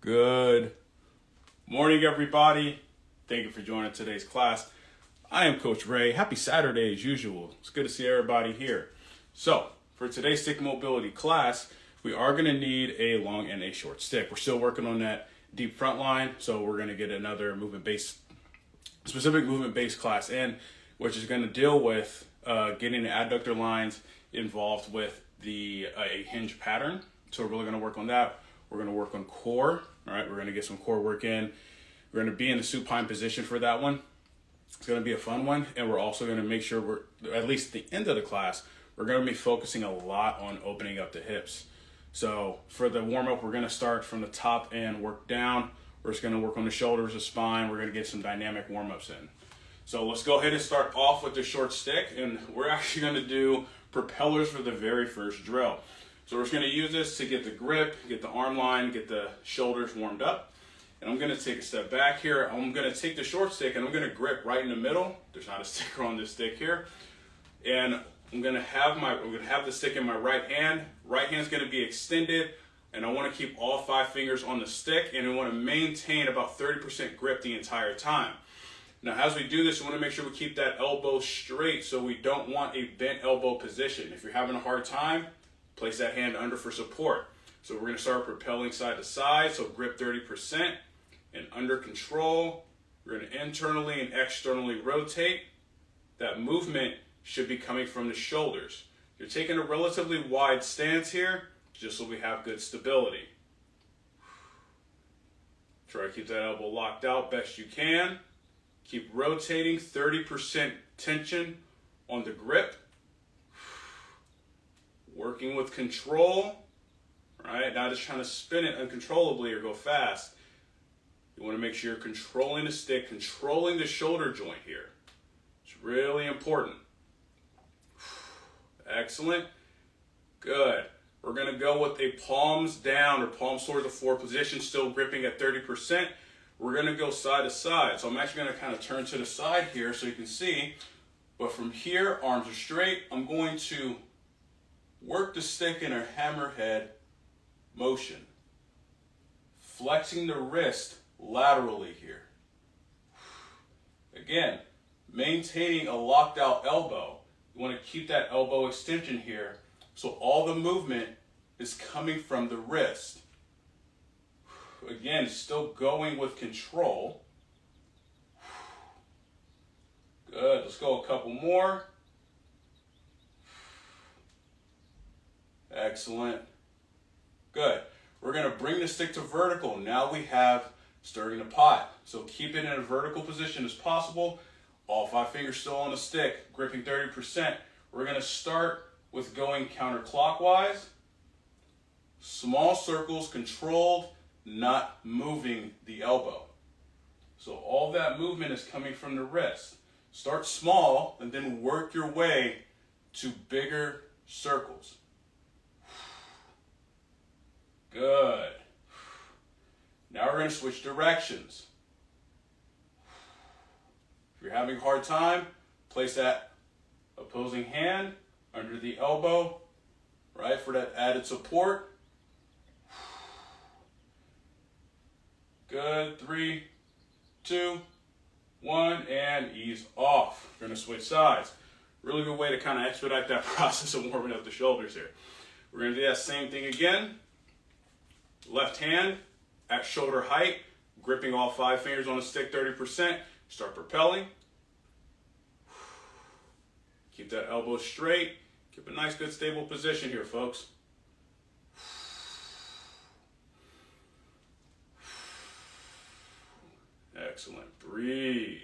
Good morning, everybody. Thank you for joining today's class. I am Coach Ray. Happy Saturday as usual. It's good to see everybody here. So, for today's stick mobility class, we are going to need a long and a short stick. We're still working on that deep front line, so we're going to get another specific movement-based class in, which is going to deal with getting the adductor lines involved with a hinge pattern. So we're really going to work on that. We're going to work on core. All right, we're going to get some core work in. We're going to be in the supine position for that one. It's going to be a fun one, and we're also going to make sure we're, at least at the end of the class, we're going to be focusing a lot on opening up the hips. So for the warm-up, we're going to start from the top and work down. We're just going to work on the shoulders, the spine. We're going to get some dynamic warm-ups in. So let's go ahead and start off with the short stick, and we're actually going to do propellers for the very first drill. So we're just going to use this to get the grip, get the arm line, get the shoulders warmed up. And I'm going to take a step back here. I'm going to take the short stick and I'm going to grip right in the middle. There's not a sticker on this stick here. And I'm going to have the stick in my right hand. Right hand's going to be extended, and I want to keep all 5 fingers on the stick, and I want to maintain about 30% grip the entire time. Now, as we do this, we want to make sure we keep that elbow straight, so we don't want a bent elbow position. If you're having a hard time, place that hand under for support. So we're going to start propelling side to side, so grip 30%, and under control, we're going to internally and externally rotate. That movement should be coming from the shoulders. You're taking a relatively wide stance here, just so we have good stability. Try to keep that elbow locked out best you can. Keep rotating, 30% tension on the grip. Working with control, right? Not just trying to spin it uncontrollably or go fast. You want to make sure you're controlling the stick, controlling the shoulder joint here. It's really important. Excellent. Good. We're going to go with a palms down or palms toward the floor position, still gripping at 30%. We're going to go side to side. So I'm actually going to kind of turn to the side here so you can see. But from here, arms are straight. I'm going to work the stick in a hammerhead motion. Flexing the wrist laterally here. Again, maintaining a locked out elbow. You want to keep that elbow extension here so all the movement is coming from the wrist. Again, still going with control. Good, let's go a couple more. Excellent. Good. We're going to bring the stick to vertical. Now we have stirring the pot. So keep it in a vertical position as possible. All 5 fingers still on the stick, gripping 30%. We're going to start with going counterclockwise. Small circles, controlled, not moving the elbow. So all that movement is coming from the wrist. Start small and then work your way to bigger circles. Good. Now we're going to switch directions. If you're having a hard time, place that opposing hand under the elbow, right, for that added support. Good. 3, 2, 1, and ease off. We're going to switch sides. Really good way to kind of expedite that process of warming up the shoulders here. We're going to do that same thing again. Left hand at shoulder height, gripping all 5 fingers on the stick 30%. Start propelling. Keep that elbow straight. Keep a nice, good, stable position here, folks. Excellent. Breathe.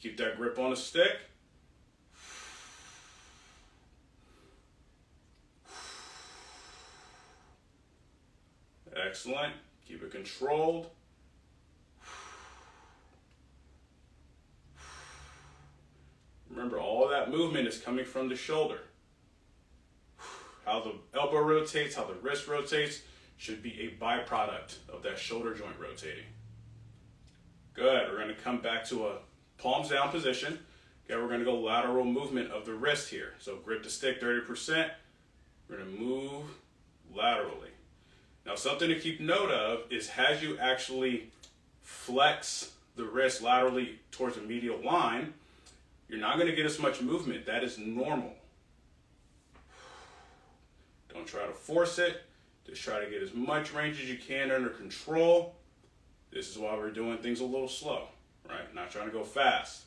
Keep that grip on the stick. Excellent. Keep it controlled. Remember, all of that movement is coming from the shoulder. How the elbow rotates, how the wrist rotates, should be a byproduct of that shoulder joint rotating. Good. We're going to come back to a palms down position. Okay, we're going to go lateral movement of the wrist here. So grip the stick 30%. We're going to move laterally. Now, something to keep note of is as you actually flex the wrist laterally towards the medial line, you're not going to get as much movement. That is normal. Don't try to force it. Just try to get as much range as you can under control. This is why we're doing things a little slow, right? Not trying to go fast.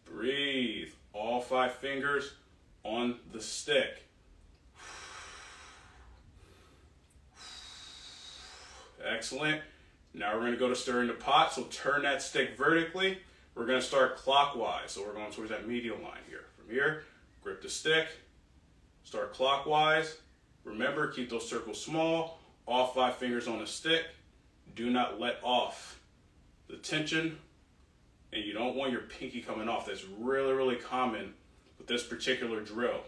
Breathe. All 5 fingers on the stick. Excellent. Now we're going to go to stirring the pot. So turn that stick vertically. We're going to start clockwise. So we're going towards that medial line here. From here, grip the stick. Start clockwise. Remember, keep those circles small. All 5 fingers on the stick. Do not let off the tension. And you don't want your pinky coming off. That's really, really common with this particular drill.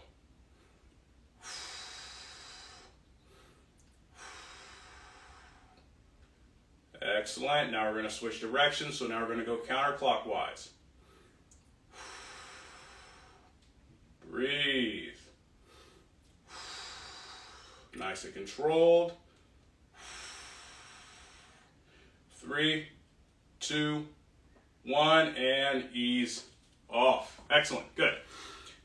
Excellent. Now we're going to switch directions. So now we're going to go counterclockwise. Breathe. Nice and controlled. 3, 2, 1, and ease off. Excellent. Good.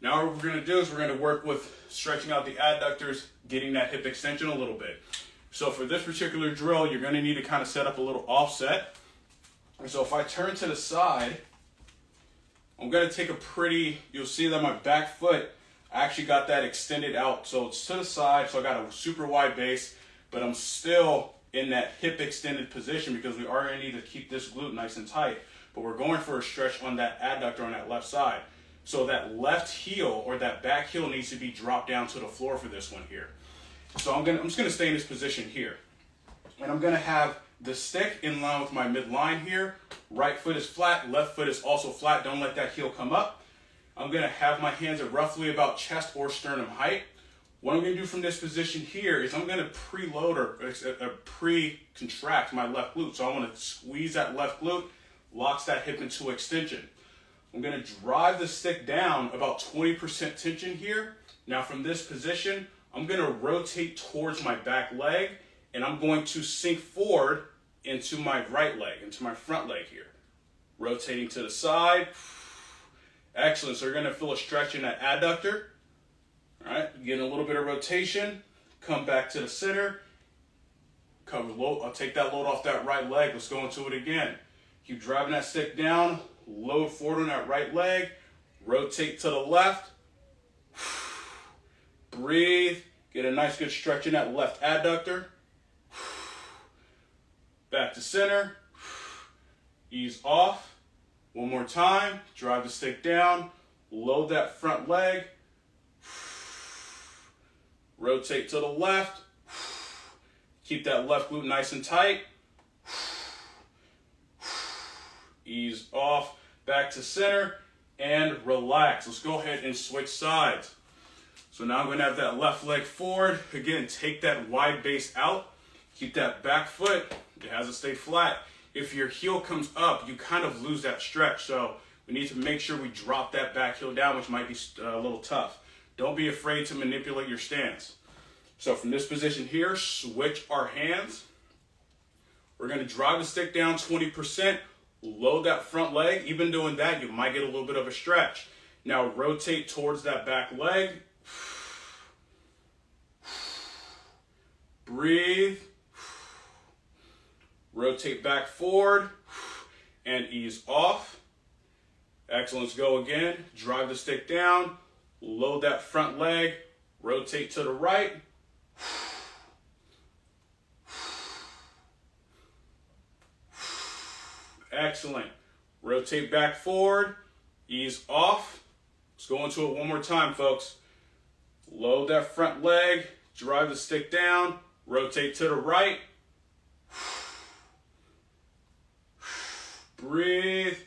Now what we're going to do is we're going to work with stretching out the adductors, getting that hip extension a little bit. So for this particular drill, you're going to need to kind of set up a little offset. And so if I turn to the side, I'm going to take a pretty, you'll see that my back foot, I actually got that extended out. So it's to the side, so I got a super wide base, but I'm still in that hip extended position because we are going to need to keep this glute nice and tight. But we're going for a stretch on that adductor on that left side. So that left heel or that back heel needs to be dropped down to the floor for this one here. So I'm just going to stay in this position here. And I'm going to have the stick in line with my midline here. Right foot is flat, left foot is also flat. Don't let that heel come up. I'm going to have my hands at roughly about chest or sternum height. What I'm going to do from this position here is I'm going to preload or pre-contract my left glute. So I want to squeeze that left glute, locks that hip into extension. I'm going to drive the stick down about 20% tension here. Now from this position, I'm going to rotate towards my back leg, and I'm going to sink forward into my right leg, into my front leg here. Rotating to the side. Excellent. So you're going to feel a stretch in that adductor. All right, getting a little bit of rotation. Come back to the center. I'll take that load off that right leg. Let's go into it again. Keep driving that stick down. Load forward on that right leg. Rotate to the left. Breathe. Get a nice good stretch in that left adductor. Back to center. Ease off. One more time. Drive the stick down. Load that front leg. Rotate to the left. Keep that left glute nice and tight. Ease off. Back to center. And relax. Let's go ahead and switch sides. So now I'm going to have that left leg forward. Again, take that wide base out. Keep that back foot. It has to stay flat. If your heel comes up, you kind of lose that stretch. So we need to make sure we drop that back heel down, which might be a little tough. Don't be afraid to manipulate your stance. So from this position here, switch our hands. We're going to drive the stick down 20%. Load that front leg. Even doing that, you might get a little bit of a stretch. Now rotate towards that back leg. Breathe. Rotate back forward and ease off. Excellent. Let's go again. Drive the stick down. Load that front leg. Rotate to the right. Excellent. Rotate back forward. Ease off. Let's go into it one more time, folks. Load that front leg. Drive the stick down. Rotate to the right. Breathe.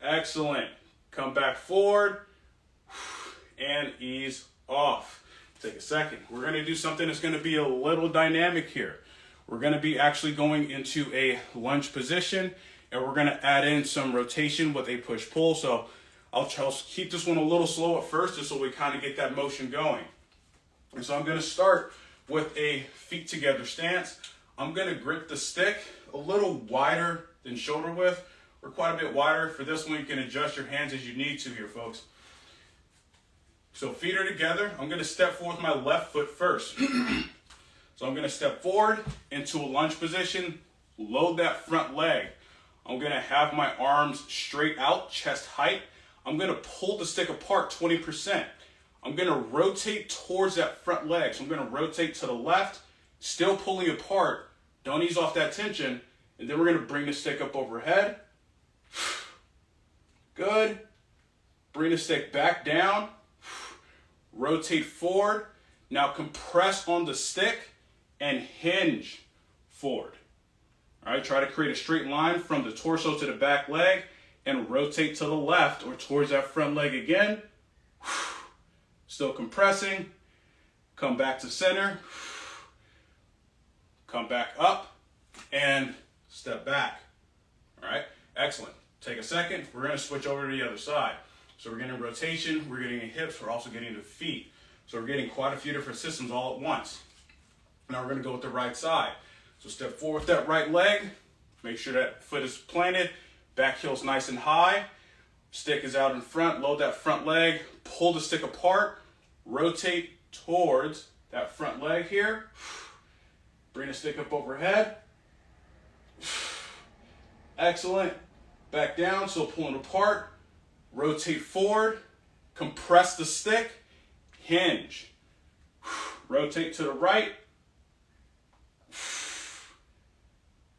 Excellent. Come back forward and ease off. Take a second. We're going to do something that's going to be a little dynamic here. We're going to be actually going into a lunge position, and we're going to add in some rotation with a push-pull. So I'll keep this one a little slow at first just so we kind of get that motion going. And so I'm going to start with a feet together stance. I'm going to grip the stick a little wider than shoulder width, or quite a bit wider. For this one, you can adjust your hands as you need to here, folks. So feet are together. I'm going to step forward with my left foot first. So I'm going to step forward into a lunge position, load that front leg. I'm going to have my arms straight out, chest height. I'm going to pull the stick apart 20%. I'm going to rotate towards that front leg. So I'm going to rotate to the left, still pulling apart. Don't ease off that tension. And then we're going to bring the stick up overhead. Good. Bring the stick back down. Rotate forward. Now compress on the stick and hinge forward. All right, try to create a straight line from the torso to the back leg and rotate to the left or towards that front leg again. Still compressing. Come back to center. Come back up and step back. All right, excellent. Take a second. We're going to switch over to the other side. So we're getting rotation, we're getting the hips, we're also getting the feet. So we're getting quite a few different systems all at once. Now we're going to go with the right side. So step forward with that right leg. Make sure that foot is planted. Back heel's nice and high. Stick is out in front. Load that front leg. Pull the stick apart. Rotate towards that front leg here. Bring the stick up overhead. Excellent. Back down, so pulling apart. Rotate forward. Compress the stick. Hinge. Rotate to the right.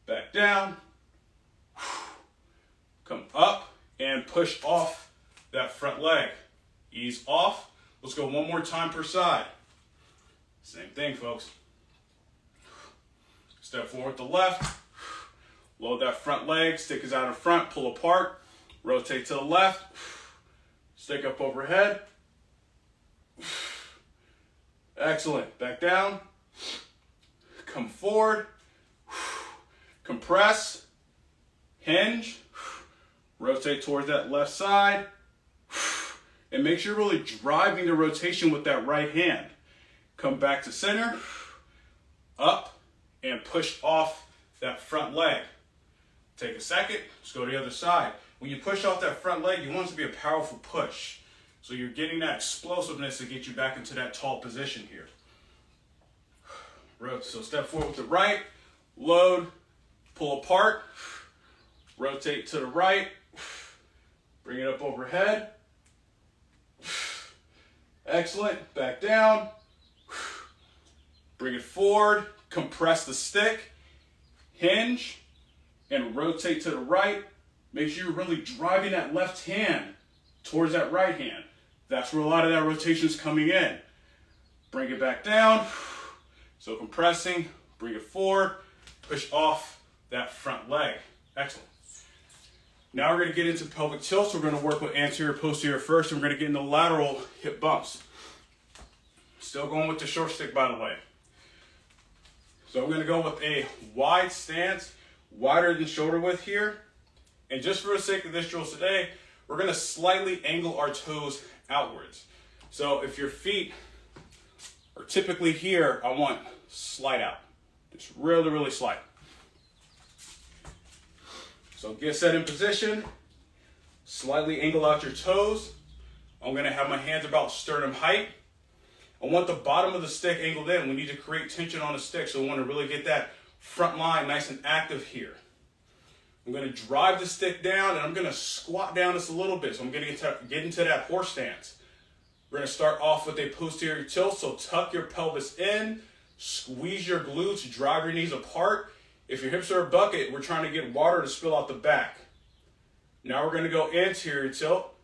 Back down. Come up and push off that front leg. Ease off. Let's go one more time per side. Same thing, folks. Step forward with the left. Load that front leg. Stick is out in front. Pull apart. Rotate to the left. Stick up overhead. Excellent. Back down. Come forward. Compress. Hinge. Rotate towards that left side. And make sure you're really driving the rotation with that right hand. Come back to center. Up. And push off that front leg. Take a second. Let's go to the other side. When you push off that front leg, you want it to be a powerful push. So you're getting that explosiveness to get you back into that tall position here. So step forward with the right. Load. Pull apart. Rotate to the right. Bring it up overhead. Excellent. Back down. Bring it forward. Compress the stick. Hinge. And rotate to the right. Make sure you're really driving that left hand towards that right hand. That's where a lot of that rotation is coming in. Bring it back down. So compressing. Bring it forward. Push off that front leg. Excellent. Now we're going to get into pelvic tilt. So we're going to work with anterior, posterior first, and we're going to get into lateral hip bumps. Still going with the short stick, by the way. So we're going to go with a wide stance, wider than shoulder width here. And just for the sake of this drill today, we're going to slightly angle our toes outwards. So if your feet are typically here, I want slide out. Just really, really slight. So get set in position. Slightly angle out your toes. I'm going to have my hands about sternum height. I want the bottom of the stick angled in. We need to create tension on the stick, so we want to really get that front line nice and active here. I'm going to drive the stick down, and I'm going to squat down just a little bit. So I'm going to get into that horse stance. We're going to start off with a posterior tilt. So tuck your pelvis in, squeeze your glutes, drive your knees apart. If your hips are a bucket, we're trying to get water to spill out the back. Now we're going to go anterior tilt.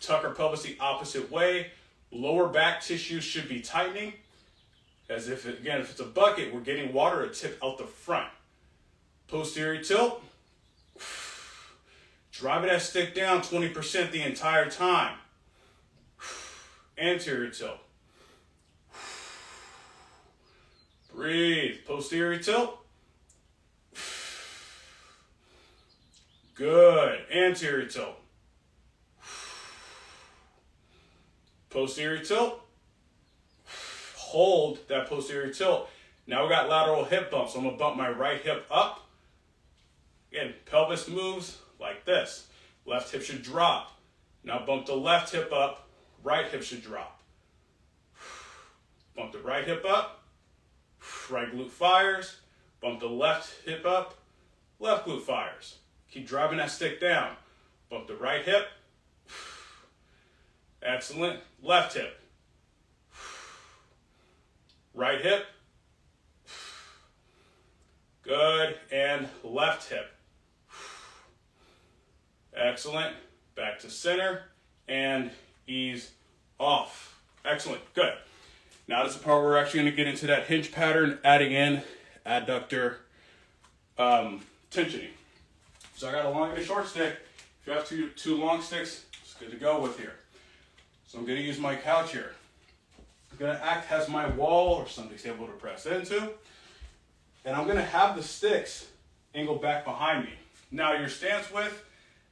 Tuck our pelvis the opposite way. Lower back tissue should be tightening. As if, again, if it's a bucket, we're getting water to tip out the front. Posterior tilt. Driving that stick down 20% the entire time. Anterior tilt. Breathe. Posterior tilt. Good. Anterior tilt. Posterior tilt. Hold that posterior tilt. Now we got lateral hip bumps. So I'm going to bump my right hip up. Again, pelvis moves like this. Left hip should drop. Now bump the left hip up. Right hip should drop. Bump the right hip up. Right glute fires. Bump the left hip up. Left glute fires. Keep driving that stick down. Bump the right hip. Excellent. Left hip. Right hip. Good. And left hip. Excellent. Back to center and ease off. Excellent. Good. Now this is the part where we're actually going to get into that hinge pattern, adding in adductor tensioning. So I got a long and a short stick. If you have two long sticks, it's good to go with here. So I'm going to use my couch here. I'm going to act as my wall or something stable to press into. And I'm going to have the sticks angle back behind me. Now your stance width,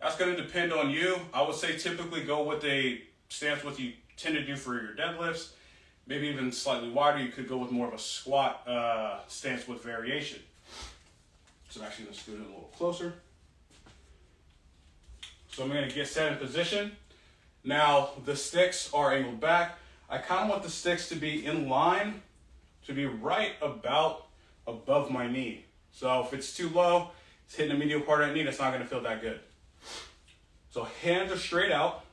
that's going to depend on you. I would say typically go with a stance width you tend to do for your deadlifts. Maybe even slightly wider. You could go with more of a squat stance width variation. So I'm actually going to scoot in a little closer. So I'm going to get set in position. Now the sticks are angled back. I kind of want the sticks to be in line, to be right about above my knee. So if it's too low, it's hitting the medial part of that knee, that's not going to feel that good. So hands are straight out,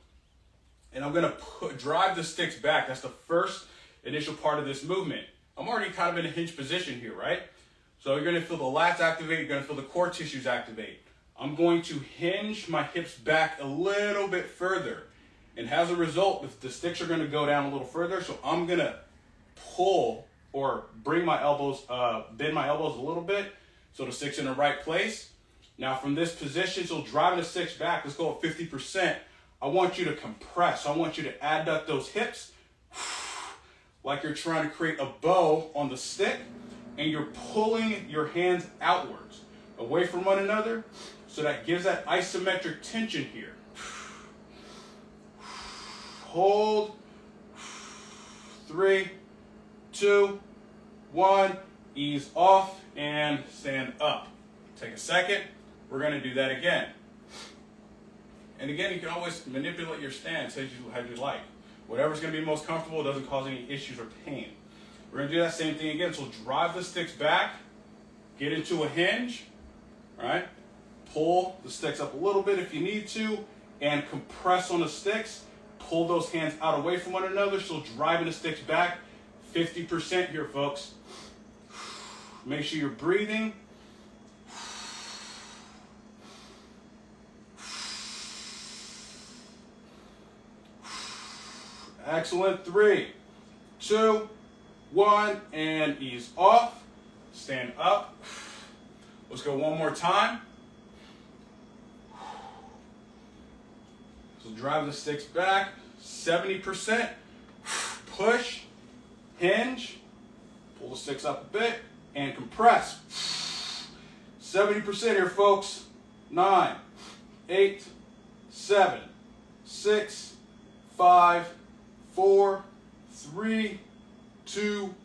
and I'm going to drive the sticks back. That's the first initial part of this movement. I'm already kind of in a hinge position here, right? So you're going to feel the lats activate, you're going to feel the core tissues activate. I'm going to hinge my hips back a little bit further. And as a result, the sticks are going to go down a little further, so I'm going to pull or bring my elbows, bend my elbows a little bit so the stick's in the right place. Now from this position, so driving the sticks back, let's go at 50%. I want you to compress. I want you to adduct those hips like you're trying to create a bow on the stick, and you're pulling your hands outwards, away from one another, so that gives that isometric tension here. Hold. 3, 2, 1. Ease off and stand up. Take a second. We're going to do that again. And again, you can always manipulate your stance as you like. Whatever's going to be most comfortable, doesn't cause any issues or pain. We're going to do that same thing again. So drive the sticks back, get into a hinge, right? Pull the sticks up a little bit if you need to, and compress on the sticks. Pull those hands out away from one another, so driving the sticks back. 50% here, folks. Make sure you're breathing. Excellent. 3, 2, 1, and ease off. Stand up. Let's go one more time. So drive the sticks back. 70%. Push. Hinge. Pull the sticks up a bit and compress. 70% here, folks. 9, 8, 7, 6, 5, 4, 3, 2,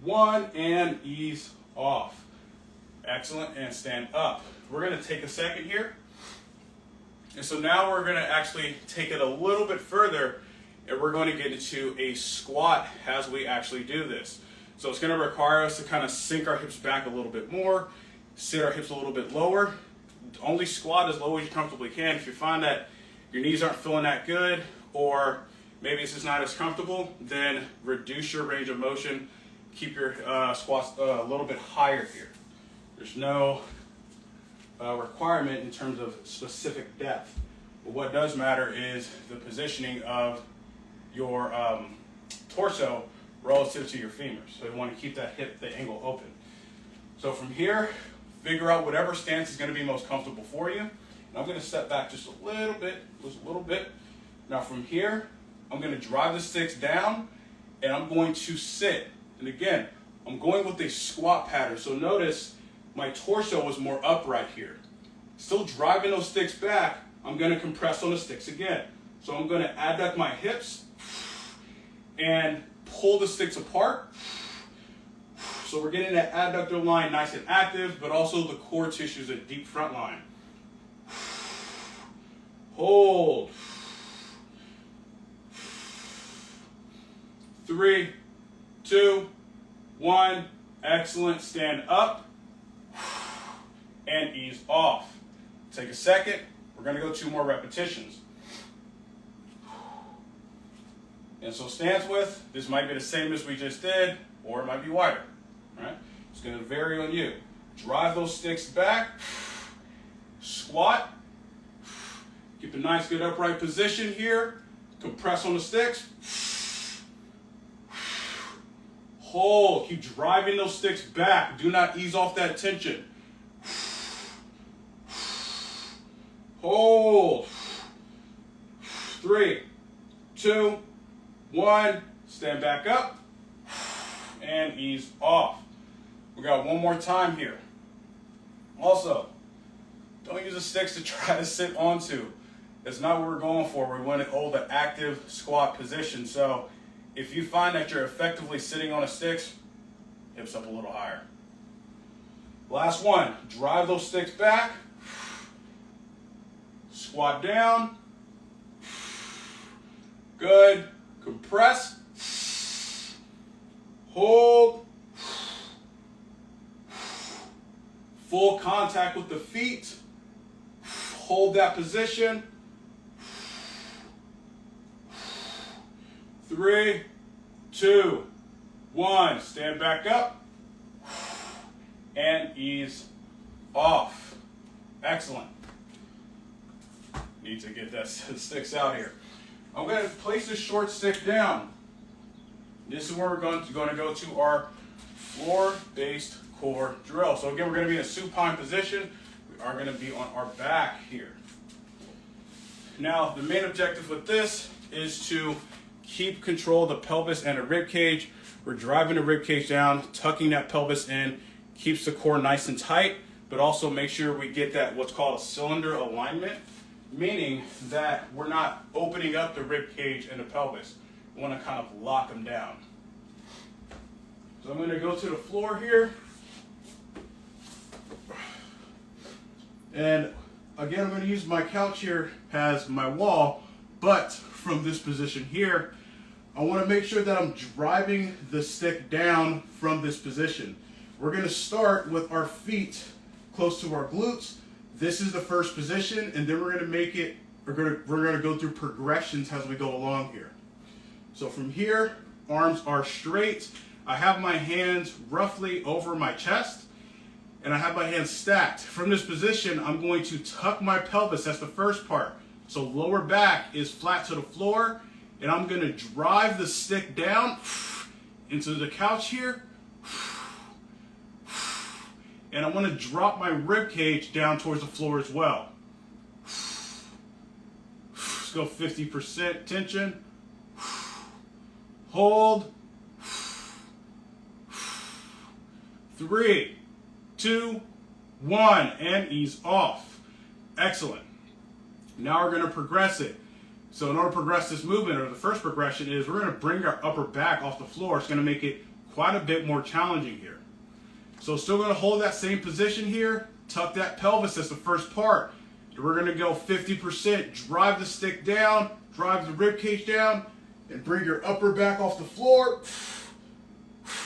1, and ease off. Excellent, and stand up. We're going to take a second here. And so now we're going to actually take it a little bit further, and we're going to get into a squat as we actually do this. So it's going to require us to kind of sink our hips back a little bit more, sit our hips a little bit lower. Only squat as low as you comfortably can. If you find that your knees aren't feeling that good, or maybe it's just not as comfortable, then reduce your range of motion. Keep your squats a little bit higher here. There's no requirement in terms of specific depth. But what does matter is the positioning of your torso relative to your femurs. So you want to keep that hip, the angle open. So from here, figure out whatever stance is going to be most comfortable for you. And I'm going to step back just a little bit. Now from here, I'm going to drive the sticks down, and I'm going to sit. And again, I'm going with a squat pattern. So notice my torso is more upright here. Still driving those sticks back, I'm going to compress on the sticks again. So I'm going to adduct my hips, and pull the sticks apart. So we're getting that adductor line nice and active, but also the core tissues, a deep front line. Hold. 3, 2, 1. Excellent. Stand up and ease off. Take a second. We're going to go 2 more repetitions. And so stance width, this might be the same as we just did, or it might be wider. Right? It's going to vary on you. Drive those sticks back. Squat. Keep a nice, good upright position here. Compress on the sticks. Hold. Keep driving those sticks back. Do not ease off that tension. Hold. 3, 2, 1. Stand back up and ease off. We got one more time here. Also, don't use the sticks to try to sit onto. That's not what we're going for. We want to hold an active squat position. So if you find that you're effectively sitting on the sticks, hips up a little higher. Last one. Drive those sticks back. Squat down. Good. Compress. Hold. Full contact with the feet. Hold that position. 3, 2, 1. Stand back up and ease off. Excellent. Need to get that sticks out here. I'm going to place this short stick down. This is where we're going to go to our floor-based core drill. So again, we're going to be in a supine position. We are going to be on our back here. Now, the main objective with this is to keep control of the pelvis and the rib cage. We're driving the rib cage down, tucking that pelvis in, keeps the core nice and tight, but also make sure we get that what's called a cylinder alignment, meaning that we're not opening up the rib cage and the pelvis. We want to kind of lock them down. So I'm going to go to the floor here. And again, I'm going to use my couch here as my wall, but from this position here, I want to make sure that I'm driving the stick down from this position. We're going to start with our feet close to our glutes. This is the first position, and then we're going to make it, we're going to go through progressions as we go along here. So from here, arms are straight. I have my hands roughly over my chest, and I have my hands stacked. From this position, I'm going to tuck my pelvis. That's the first part. So lower back is flat to the floor, and I'm going to drive the stick down into the couch here. And I want to drop my rib cage down towards the floor as well. Let's go 50% tension. Hold. 3, 2, 1, and ease off. Excellent. Now we're going to progress it. So in order to progress this movement, or the first progression is we're going to bring our upper back off the floor. It's going to make it quite a bit more challenging here. So still going to hold that same position here. Tuck that pelvis. That's the first part. We're going to go 50%. Drive the stick down. Drive the rib cage down. And bring your upper back off the floor.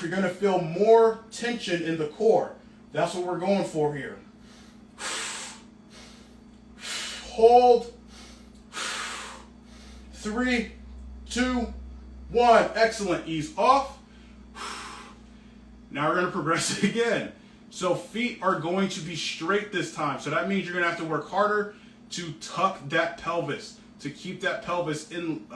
You're going to feel more tension in the core. That's what we're going for here. Hold. 3, 2, 1. Excellent. Ease off. Now we're going to progress it again. So feet are going to be straight this time. So that means you're going to have to work harder to tuck that pelvis, to keep that pelvis in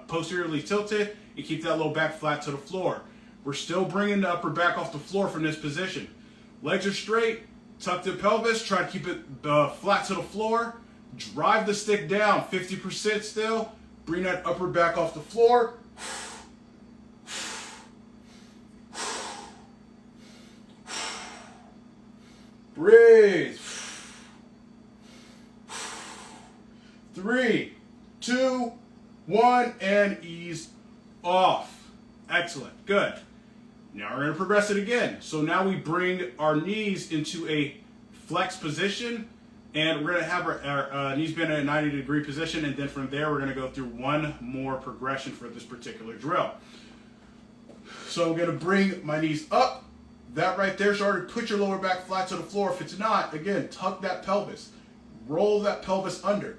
posteriorly tilted and keep that low back flat to the floor. We're still bringing the upper back off the floor from this position. Legs are straight. Tuck the pelvis. Try to keep it flat to the floor. Drive the stick down 50% still. Bring that upper back off the floor. Breathe. 3, 2, 1, and ease off. Excellent, good. Now we're gonna progress it again. So now we bring our knees into a flex position, and we're gonna have our knees bent in a 90-degree position, and then from there we're gonna go through one more progression for this particular drill. So I'm gonna bring my knees up. That right there should already put your lower back flat to the floor. If it's not, again, tuck that pelvis. Roll that pelvis under.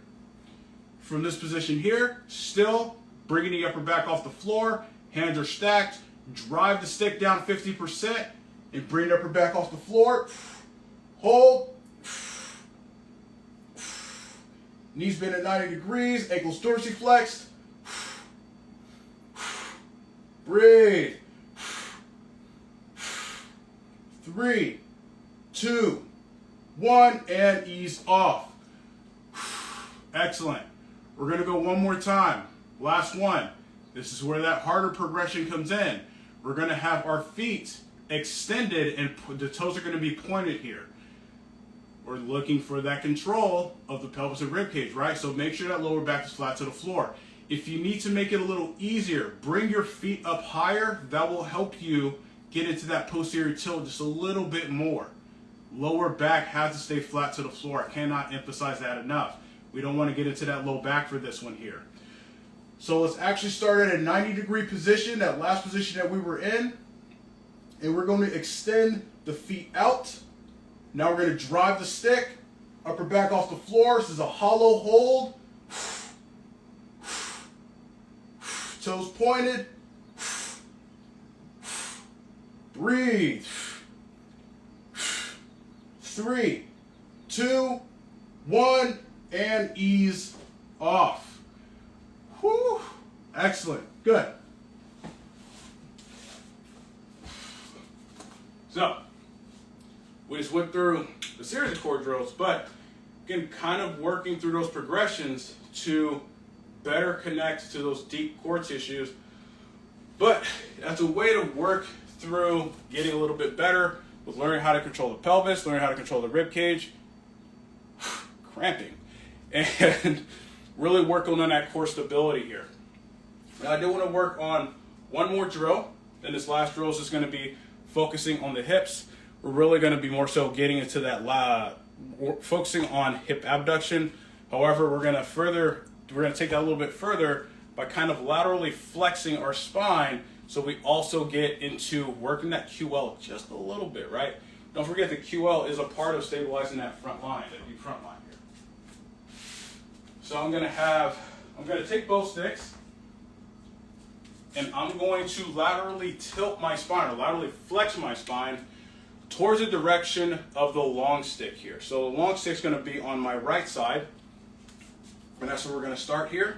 From this position here, still bringing the upper back off the floor, hands are stacked, drive the stick down 50% and bring the upper back off the floor. Hold. Knees bent at 90 degrees, ankles dorsiflexed. Breathe. 3, 2, 1, and ease off. Excellent. We're going to go one more time. Last one. This is where that harder progression comes in. We're going to have our feet extended and the toes are going to be pointed here. We're looking for that control of the pelvis and rib cage, right? So make sure that lower back is flat to the floor. If you need to make it a little easier, bring your feet up higher. That will help you get into that posterior tilt just a little bit more. Lower back has to stay flat to the floor. I cannot emphasize that enough. We don't want to get into that low back for this one here. So let's actually start at a 90-degree position, that last position that we were in. And we're going to extend the feet out. Now we're going to drive the stick, upper back off the floor. This is a hollow hold. Toes pointed. Breathe. 3, 2, 1, and ease off. Whew. Excellent. Good. So, we just went through a series of core drills, but again, kind of working through those progressions to better connect to those deep core tissues. But as a way to work through getting a little bit better with learning how to control the pelvis, learning how to control the rib cage, cramping, and really working on that core stability here. Now I do want to work on one more drill, and this last drill is just going to be focusing on the hips. We're really going to be more so getting into that, focusing on hip abduction. However, we're going to take that a little bit further by kind of laterally flexing our spine, so we also get into working that QL just a little bit, right? Don't forget that QL is a part of stabilizing that front line, that deep front line here. So I'm going to take both sticks, and I'm going to laterally tilt my spine, or laterally flex my spine towards the direction of the long stick here. So the long stick's going to be on my right side, and that's where we're going to start here.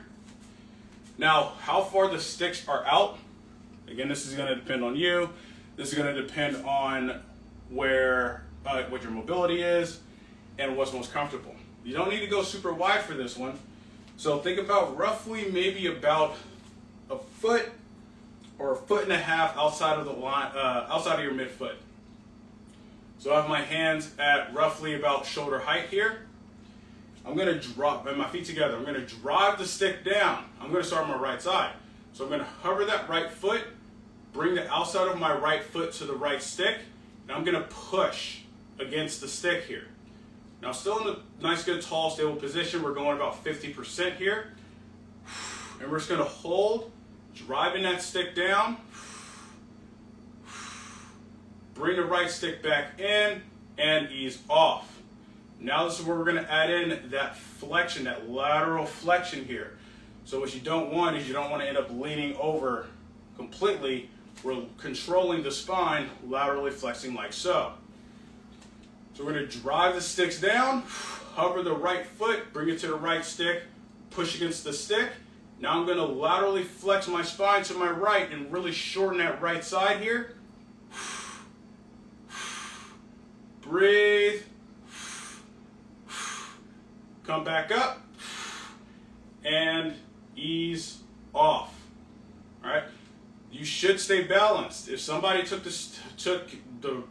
Now, how far the sticks are out, again, this is going to depend on you. This is going to depend on what your mobility is and what's most comfortable. You don't need to go super wide for this one. So think about roughly maybe about a foot or a foot and a half outside of the line, outside of your midfoot. So I have my hands at roughly about shoulder height here. I'm going to drop my feet together. I'm going to drive the stick down. I'm going to start on my right side. So I'm going to hover that right foot, bring the outside of my right foot to the right stick, and I'm going to push against the stick here. Now still in the nice, good, tall, stable position. We're going about 50% here. And we're just going to hold, driving that stick down. Bring the right stick back in and ease off. Now this is where we're going to add in that flexion, that lateral flexion here. So what you don't want is you don't want to end up leaning over completely. We're controlling the spine, laterally flexing like so. So we're going to drive the sticks down, hover the right foot, bring it to the right stick, push against the stick. Now I'm going to laterally flex my spine to my right and really shorten that right side here. Breathe. Come back up and ease off. All right. You should stay balanced. If somebody took the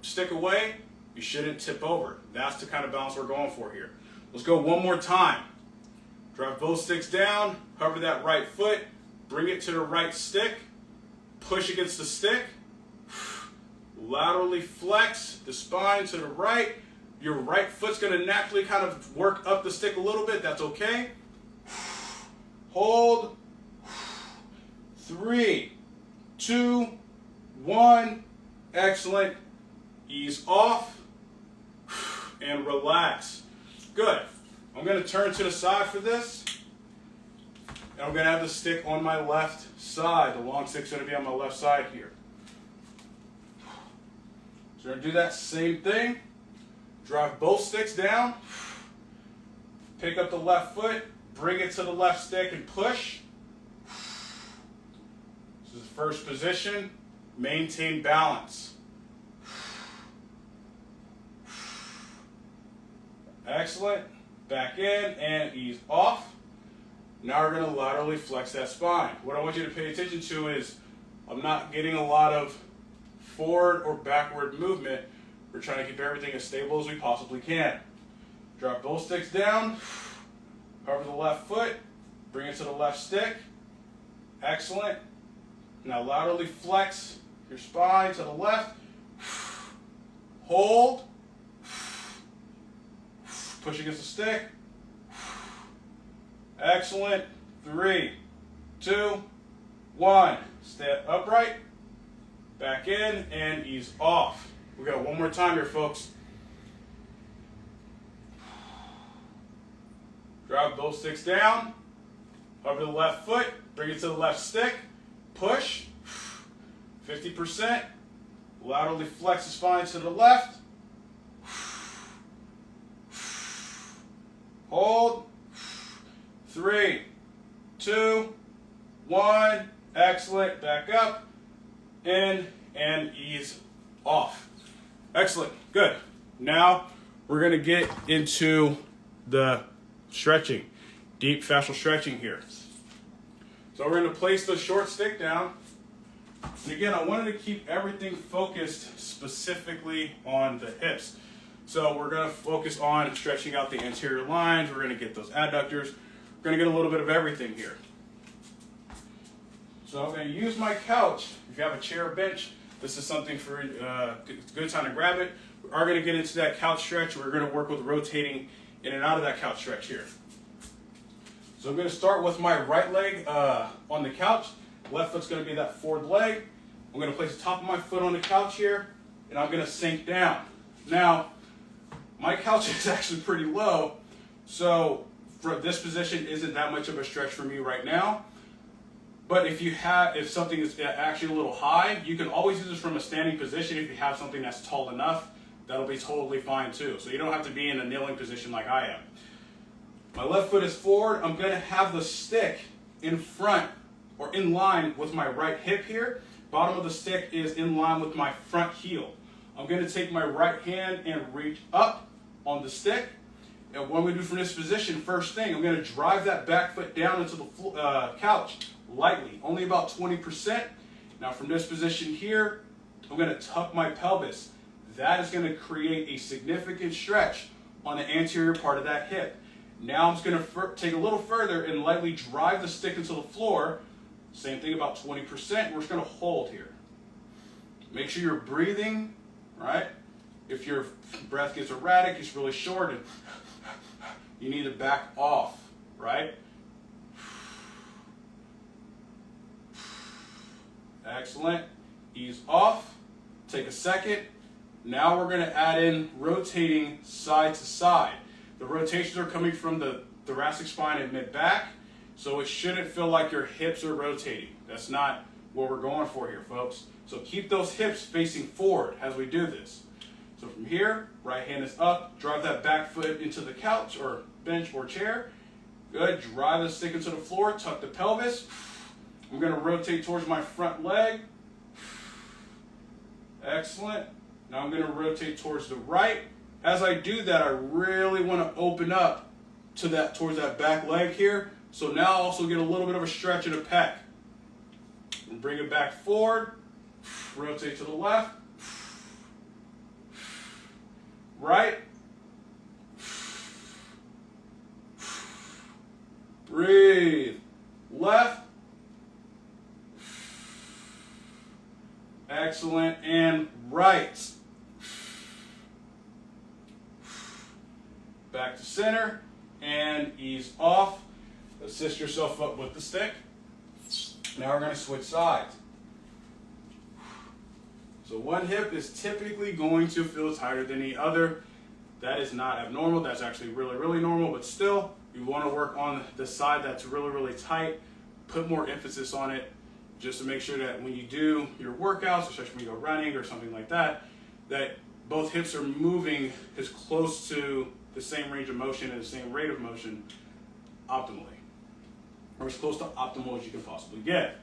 stick away, you shouldn't tip over. That's the kind of balance we're going for here. Let's go one more time. Drive both sticks down, hover that right foot, bring it to the right stick, push against the stick, laterally flex the spine to the right. Your right foot's going to naturally kind of work up the stick a little bit. That's okay. Hold. 3, 2, 1. Excellent. Ease off and relax. Good. I'm going to turn to the side for this. And I'm going to have the stick on my left side. The long stick's going to be on my left side here. So we're going to do that same thing. Drive both sticks down. Pick up the left foot. Bring it to the left stick and push. This is the first position. Maintain balance. Excellent. Back in and ease off. Now we're going to laterally flex that spine. What I want you to pay attention to is I'm not getting a lot of forward or backward movement. We're trying to keep everything as stable as we possibly can. Drop both sticks down. Cover the left foot. Bring it to the left stick. Excellent. Now laterally flex your spine to the left. Hold. Push against the stick. Excellent. 3, 2, 1. Step upright. Back in and ease off. We got one more time here, folks. Drop both sticks down. Over the left foot. Bring it to the left stick. Push. 50%. Laterally flex the spine to the left. Hold. 3, 2, 1. Excellent. Back up. In and ease off. Excellent. Good. Now we're going to get into the stretching. Deep fascial stretching here. So we're going to place the short stick down. And again, I wanted to keep everything focused specifically on the hips. So we're going to focus on stretching out the anterior lines. We're going to get those adductors. We're going to get a little bit of everything here. So I'm going to use my couch. If you have a chair or bench, this is something for a good time to grab it. We are going to get into that couch stretch. We're going to work with rotating in and out of that couch stretch here. So I'm going to start with my right leg on the couch. Left foot's going to be that forward leg. I'm going to place the top of my foot on the couch here, and I'm going to sink down. Now, my couch is actually pretty low, so for this position isn't that much of a stretch for me right now. But if something is actually a little high, you can always use this from a standing position. If you have something that's tall enough, that'll be totally fine too. So you don't have to be in a kneeling position like I am. My left foot is forward. I'm going to have the stick in front or in line with my right hip here. Bottom of the stick is in line with my front heel. I'm going to take my right hand and reach up on the stick. And what I'm going to do from this position, first thing, I'm going to drive that back foot down into the couch lightly, only about 20%. Now from this position here, I'm going to tuck my pelvis. That is going to create a significant stretch on the anterior part of that hip. Now I'm just going to take a little further and lightly drive the stick into the floor. Same thing, about 20%. We're just going to hold here. Make sure you're breathing, right? If your breath gets erratic, it's really short, and you need to back off, right? Excellent. Ease off. Take a second. Now we're going to add in rotating side to side. The rotations are coming from the thoracic spine and mid-back, so it shouldn't feel like your hips are rotating. That's not what we're going for here, folks. So keep those hips facing forward as we do this. So from here, right hand is up. Drive that back foot into the couch or bench or chair. Good. Drive the stick into the floor. Tuck the pelvis. I'm going to rotate towards my front leg. Excellent. Now I'm going to rotate towards the right. As I do that, I really want to open up to that towards that back leg here. So now I also get a little bit of a stretch in the pec. And bring it back forward. Rotate to the left. Right. Breathe. Left. Excellent. And right. Back to center and ease off. Assist yourself up with the stick. Now we're going to switch sides. So one hip is typically going to feel tighter than the other. That is not abnormal. That's actually really, really normal. But still, you want to work on the side that's really, really tight. Put more emphasis on it just to make sure that when you do your workouts, especially when you go running or something like that, that both hips are moving as close to the same range of motion and the same rate of motion optimally, or as close to optimal as you can possibly get.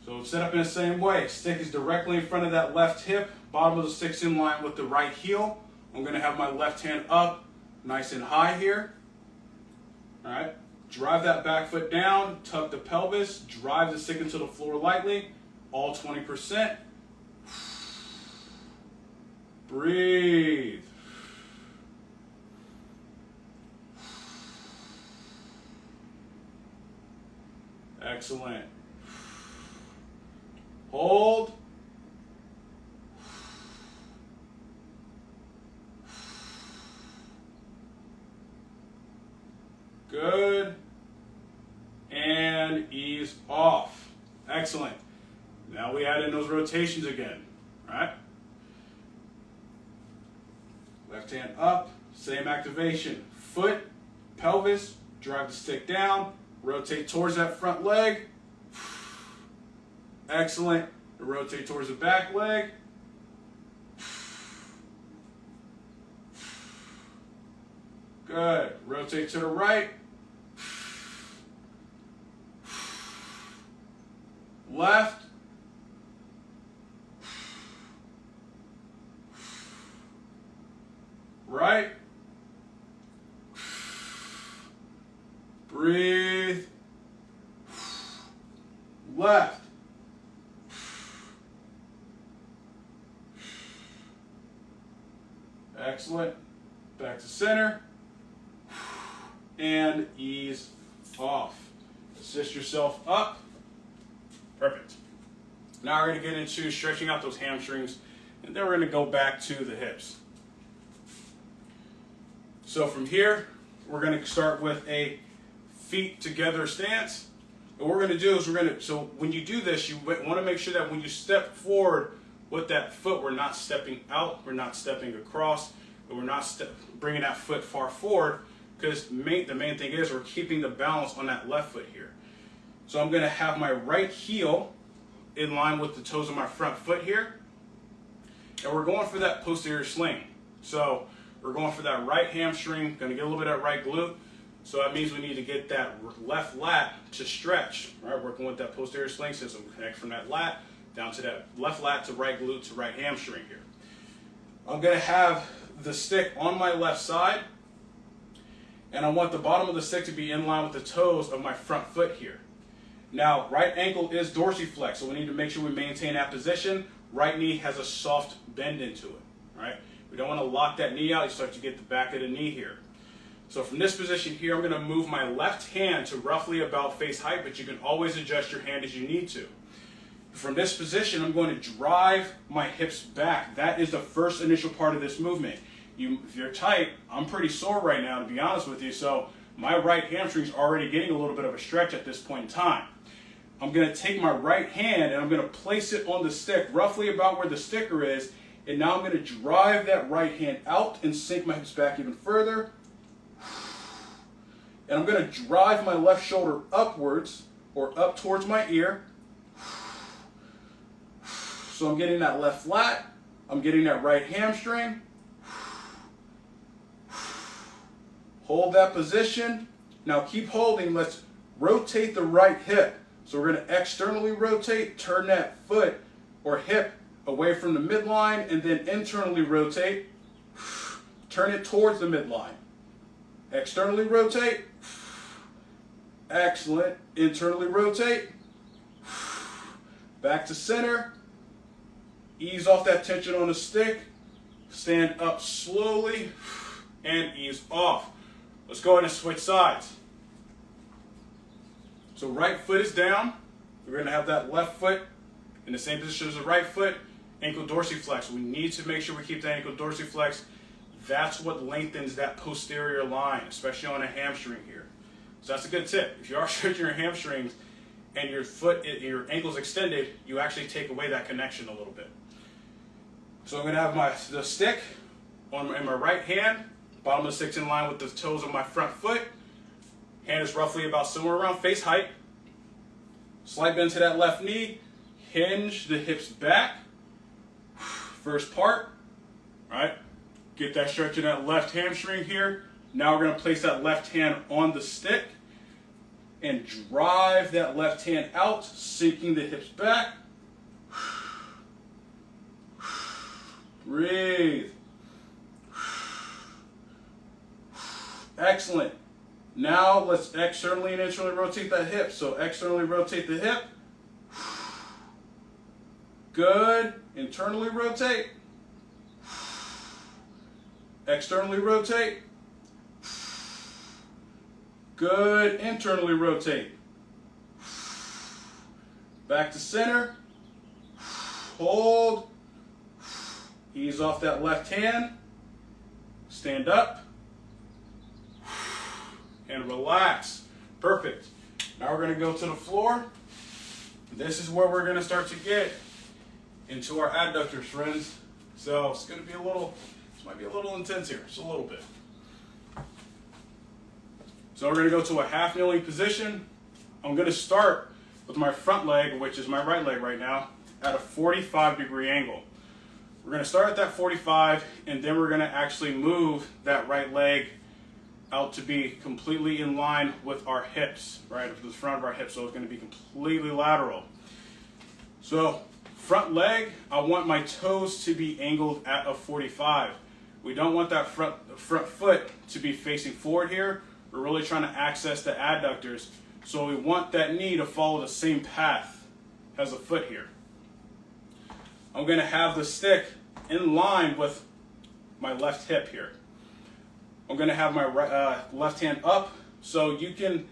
So set up in the same way. Stick is directly in front of that left hip. Bottom of the stick's in line with the right heel. I'm going to have my left hand up nice and high here. All right. Drive that back foot down. Tuck the pelvis. Drive the stick into the floor lightly. All 20%. Breathe. Excellent. Hold. Good. And ease off. Excellent. Now we add in those rotations again, right? Left hand up, same activation. Foot, pelvis, drive the stick down, rotate towards that front leg. Excellent. Rotate towards the back leg. Good. Rotate to the right. Left. Right. Breathe. Left. Excellent. Back to center. And ease off. Assist yourself up. Perfect. Now we're going to get into stretching out those hamstrings, and then we're going to go back to the hips. So from here, we're going to start with a feet together stance. And what we're going to do is so when you do this, you want to make sure that when you step forward with that foot, we're not stepping out, we're not stepping across, and we're not bringing that foot far forward, because the main thing is we're keeping the balance on that left foot here. So I'm going to have my right heel in line with the toes of my front foot here, and we're going for that posterior sling. So we're going for that right hamstring, going to get a little bit of that right glute. So that means we need to get that left lat to stretch, right? Working with that posterior sling system, connect from that lat down to that left lat to right glute to right hamstring here. I'm going to have the stick on my left side, and I want the bottom of the stick to be in line with the toes of my front foot here. Now, right ankle is dorsiflex, so we need to make sure we maintain that position. Right knee has a soft bend into it, right? We don't want to lock that knee out. You start to get the back of the knee here. So from this position here, I'm going to move my left hand to roughly about face height, but you can always adjust your hand as you need to. From this position, I'm going to drive my hips back. That is the first initial part of this movement. If you're tight, I'm pretty sore right now, to be honest with you, so my right hamstring's already getting a little bit of a stretch at this point in time. I'm going to take my right hand and I'm going to place it on the stick, roughly about where the sticker is, and now I'm going to drive that right hand out and sink my hips back even further. And I'm going to drive my left shoulder upwards, or up towards my ear. So I'm getting that left lat, I'm getting that right hamstring. Hold that position. Now keep holding. Let's rotate the right hip. So we're going to externally rotate, turn that foot or hip away from the midline, and then internally rotate. Turn it towards the midline. Externally rotate. Excellent. Internally rotate. Back to center. Ease off that tension on the stick. Stand up slowly and ease off. Let's go ahead and switch sides. So right foot is down. We're going to have that left foot In the same position as the right foot, ankle dorsiflex. We need to make sure we keep that ankle dorsiflex. That's what lengthens that posterior line, especially on a hamstring here. So that's a good tip. If you are stretching your hamstrings and your ankle's extended, you actually take away that connection a little bit. So I'm going to have the stick in my right hand. Bottom of the stick's in line with the toes of my front foot. Hand is roughly about somewhere around face height. Slight bend to that left knee. Hinge the hips back. First part, right? Get that stretch in that left hamstring here. Now we're going to place that left hand on the stick and drive that left hand out, sinking the hips back. Breathe. Excellent. Now let's externally and internally rotate that hip. So externally rotate the hip. Good. Internally rotate. Externally rotate. Good. Internally rotate. Back to center. Hold. Ease off that left hand. Stand up. And relax. Perfect. Now we're going to go to the floor. This is where we're going to start to get into our adductors, friends. So it's going to be this might be a little intense here, just a little bit. So we're going to go to a half kneeling position. I'm going to start with my front leg, which is my right leg right now, at a 45-degree angle. We're going to start at that 45, and then we're going to actually move that right leg out to be completely in line with our hips, right, with the front of our hips, so it's going to be completely lateral. So front leg, I want my toes to be angled at a 45. We don't want that front foot to be facing forward here. We're really trying to access the adductors, so we want that knee to follow the same path as the foot here. I'm going to have the stick in line with my left hip here. I'm going to have my left hand up, so you can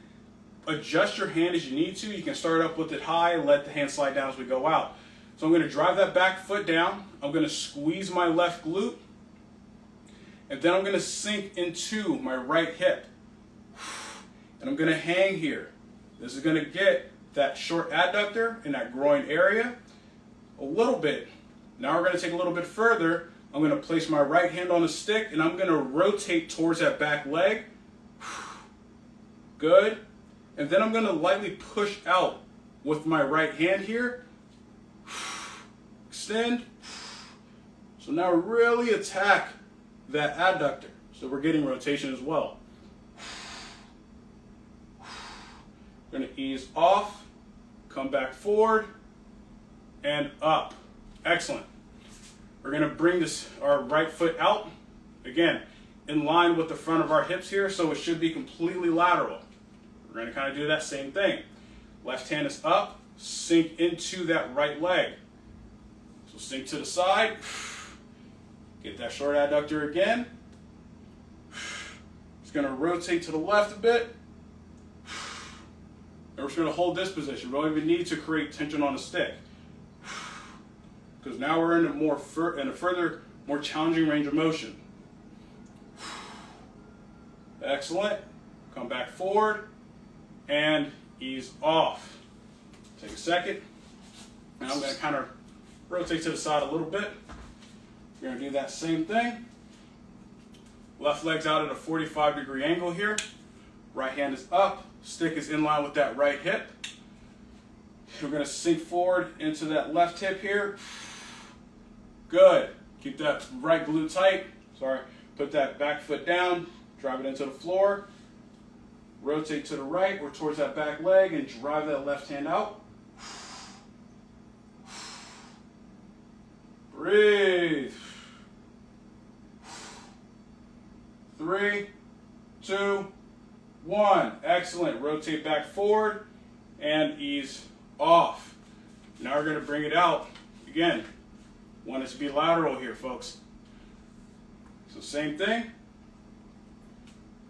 adjust your hand as you need to. You can start up with it high, let the hand slide down as we go out. So I'm going to drive that back foot down. I'm going to squeeze my left glute, and then I'm going to sink into my right hip. And I'm going to hang here. This is going to get that short adductor in that groin area a little bit. Now we're going to take a little bit further. I'm going to place my right hand on the stick, and I'm going to rotate towards that back leg. Good. And then I'm going to lightly push out with my right hand here. Extend. So now really attack that adductor. So we're getting rotation as well. We're going to ease off, come back forward, and up. Excellent. We're going to bring our right foot out, again, in line with the front of our hips here, so it should be completely lateral. We're going to kind of do that same thing. Left hand is up, sink into that right leg. So sink to the side, get that short adductor again. It's going to rotate to the left a bit. And we're just going to hold this position. We don't even need to create tension on the stick, because now we're in a further, more challenging range of motion. Excellent. Come back forward and ease off. Take a second. And I'm going to kind of rotate to the side a little bit. We're going to do that same thing. Left leg's out at a 45-degree angle here. Right hand is up. Stick is in line with that right hip. We're going to sink forward into that left hip here. Good. Keep that right glute tight. Sorry. Put that back foot down. Drive it into the floor. Rotate to the right or towards that back leg and drive that left hand out. Breathe. 3, 2, 1. Excellent. Rotate back forward and ease off. Now we're going to bring it out. Again, want it to be lateral here, folks. So same thing.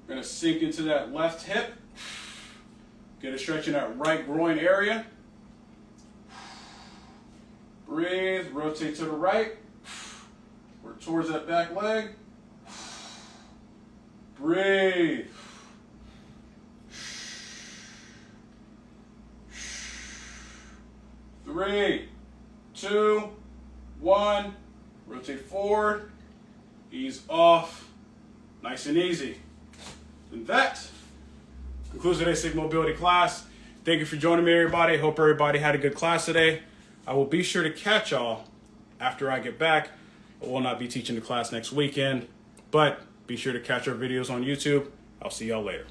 We're going to sink into that left hip. Get a stretch in that right groin area. Breathe, rotate to the right. Work towards that back leg. Breathe. 3, 2, 1. Rotate forward. Ease off. Nice and easy. And that concludes today's stick mobility class. Thank you for joining me, everybody. Hope everybody had a good class today. I will be sure to catch y'all after I get back. I will not be teaching the class next weekend, but be sure to catch our videos on YouTube. I'll see y'all later.